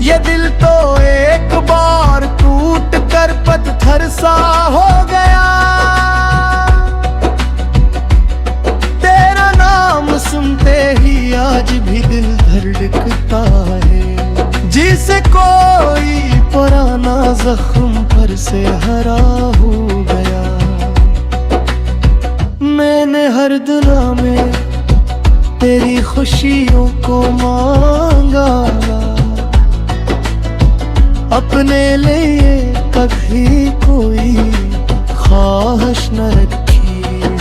ये दिल तो एक बार टूट कर पत्थर सा हो गया। तेरा नाम सुनते ही आज भी दिल धड़कता है, जिसे कोई पुराना जख्म पर से हरा हो गया। मैंने हर दुआ में तेरी खुशियों को मांगा, अपने लिए कभी कोई ख्वाहिश न रखी है।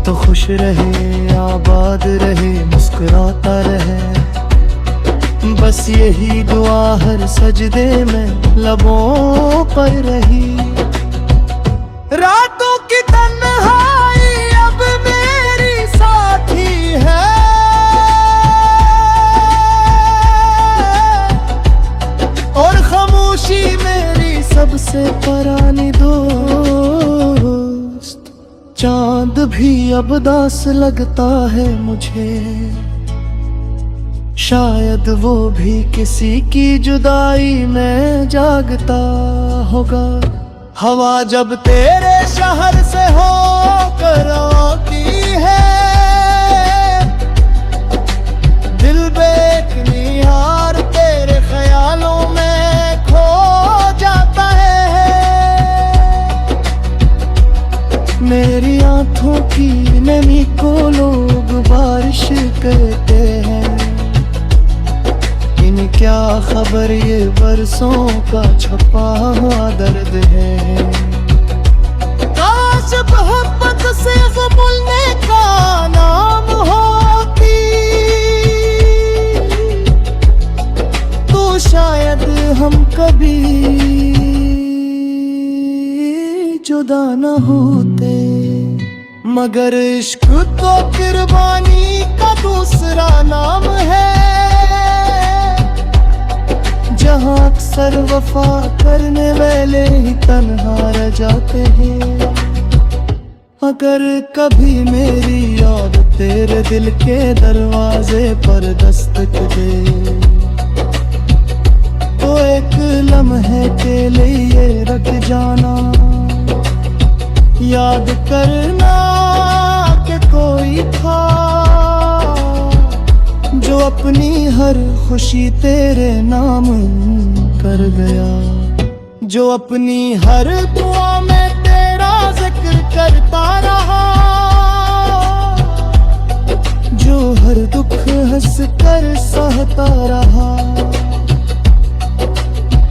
तो खुश रहे, आबाद रहे, मुस्कुराता रहे, बस यही दुआ हर सजदे में लबों पर रही। रातों की तन्हाई अब मेरी साथी है, और खामोशी मेरी सबसे परानी दोस्त। चांद भी अब दास लगता है मुझे, शायद वो भी किसी की जुदाई में जागता होगा। हवा जब तेरे शहर से होकर आती है, दिल बेकरार तेरे ख्यालों में खो जाता है। मेरी आंखों की नमी को लोग बारिश कहते हैं, क्या खबर ये बरसों का छपा हुआ दर्द है। काश मोहब्बत से बोलने का नाम होती, तो शायद हम कभी जुदा न होते। मगर इश्क तो कुर्बानी का दूसरा नाम है, जहाँ अक्सर वफा करने वाले ही तन्हा रह जाते हैं। अगर कभी मेरी याद तेरे दिल के दरवाजे पर दस्तक दे, तो एक लम्हे के लिए रख जाना, याद करना कि कोई था जो अपनी हर खुशी तेरे नाम कर गया, जो अपनी हर दुआ में तेरा जिक्र करता रहा, जो हर दुख हंस कर सहता रहा।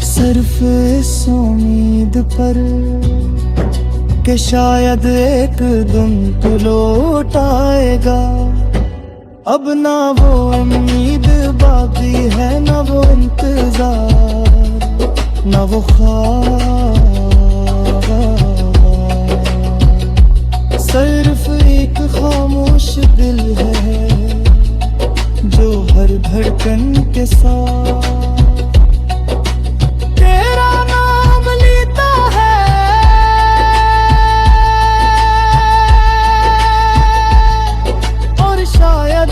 सिर्फ इस उम्मीद पर कि शायद एक दिन तू लौट आएगा। अब ना वो उम्मीद बाकी है, ना वो इंतजार, ना वो ख्वाब। सिर्फ एक खामोश दिल है जो हर धड़कन के साथ तेरा नाम लेता है। और शायद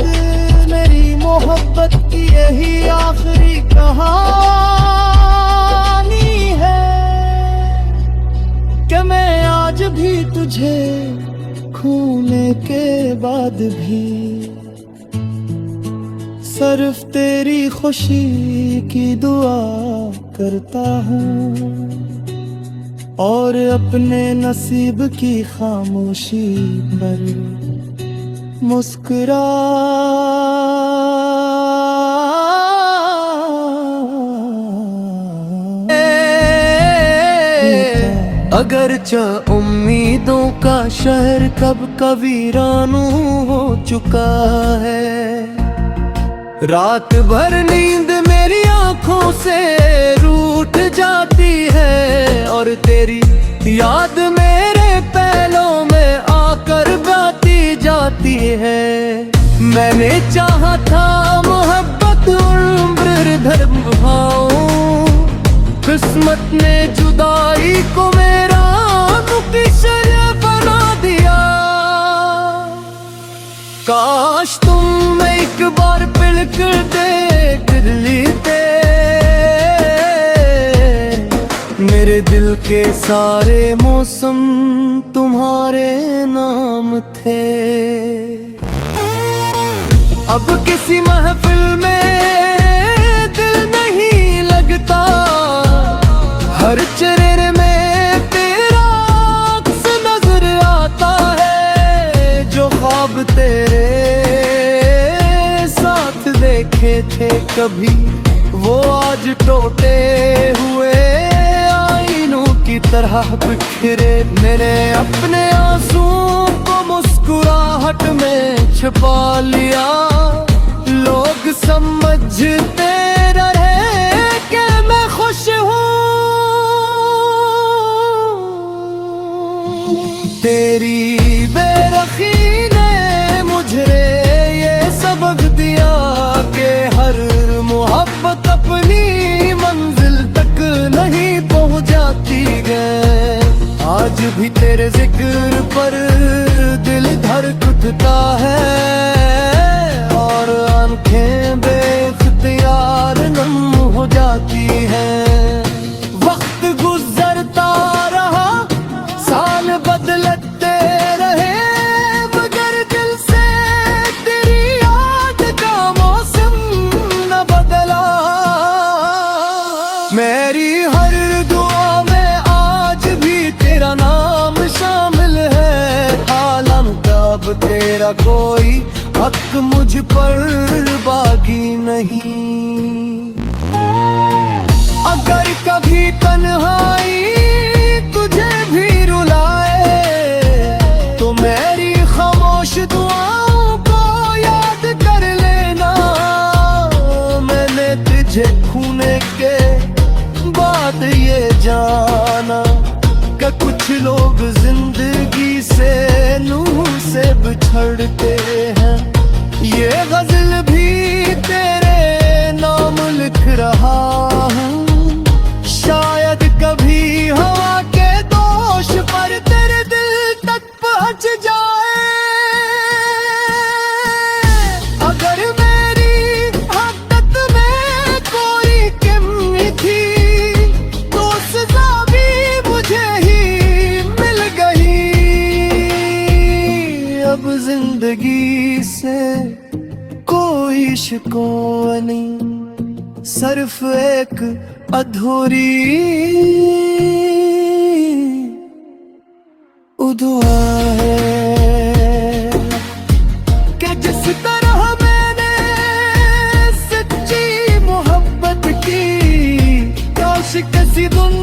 मेरी मोहब्बत की यही आखिरी कहानी है कि मैं आज भी तुझे खोने के बाद भी सिर्फ तेरी खुशी की दुआ करता हूँ, और अपने नसीब की खामोशी पर मुस्कुरा। अगरचे उम्मीदों का शहर कब का वीरान हो चुका है, रात भर नींद मेरी आंखों से रूठ जाती है, और तेरी याद मेरे पहलों में आकर बाती जाती है। मैंने चाहा था मोहब्बत उम्र भर निभाऊं, किस्मत ने जुदाई को मेरा मुकद्दर बना दिया। काश तुम एक बार पिल कर देख लेते दिल के सारे मौसम तुम्हारे नाम थे। अब किसी महफिल में दिल नहीं लगता, हर चेहरे में तेरा अक्स नजर आता है। जो ख्वाब तेरे साथ देखे थे कभी, वो आज टूटे हुए आईनों की तरह बिखरे। मैंने अपने आंसुओं को मुस्कुराहट में छुपा लिया। लोग समझते रहे कि मैं खुश हूँ, तेरी बेरखी ने मुझे ये सबक दिया कि हर मोहब्बत अपनी मंजिल तक नहीं पहुंच जाती है। आज भी तेरे जिक्र पर दिल धड़कता है और आंखें बेख्तियार नम हो जाती हैं। वक्त गुजरता रहा, साल बदलते रहे, मगर दिल से तेरी याद का मौसम न बदला। मेरी हर दुआ में आज भी तेरा नाम शामिल है। हालांकि अब तेरा कोई हक मुझ पर बाकी नहीं। अगर कभी तन्हाई तुझे भी रुलाए, तो मेरी खामोश दुआओं को याद कर लेना। मैंने तुझे खोने के बाद ये जाना कि कुछ लोग जिंदगी से नूर से बिछड़ते हैं। ये गजल भी तेरे नाम लिख रहा हूँ। शायद कभी हवा के दोष पर तेरे दिल तक पहुँच जाए। अगर मेरी हकीकत में कोई कमी थी, तो सजा भी मुझे ही मिल गई। अब जिंदगी से कोई शिकवा नहीं, सिर्फ एक अधूरी दुआ है कि जिस तरह मैंने सच्ची मोहब्बत की, काश किसी दिन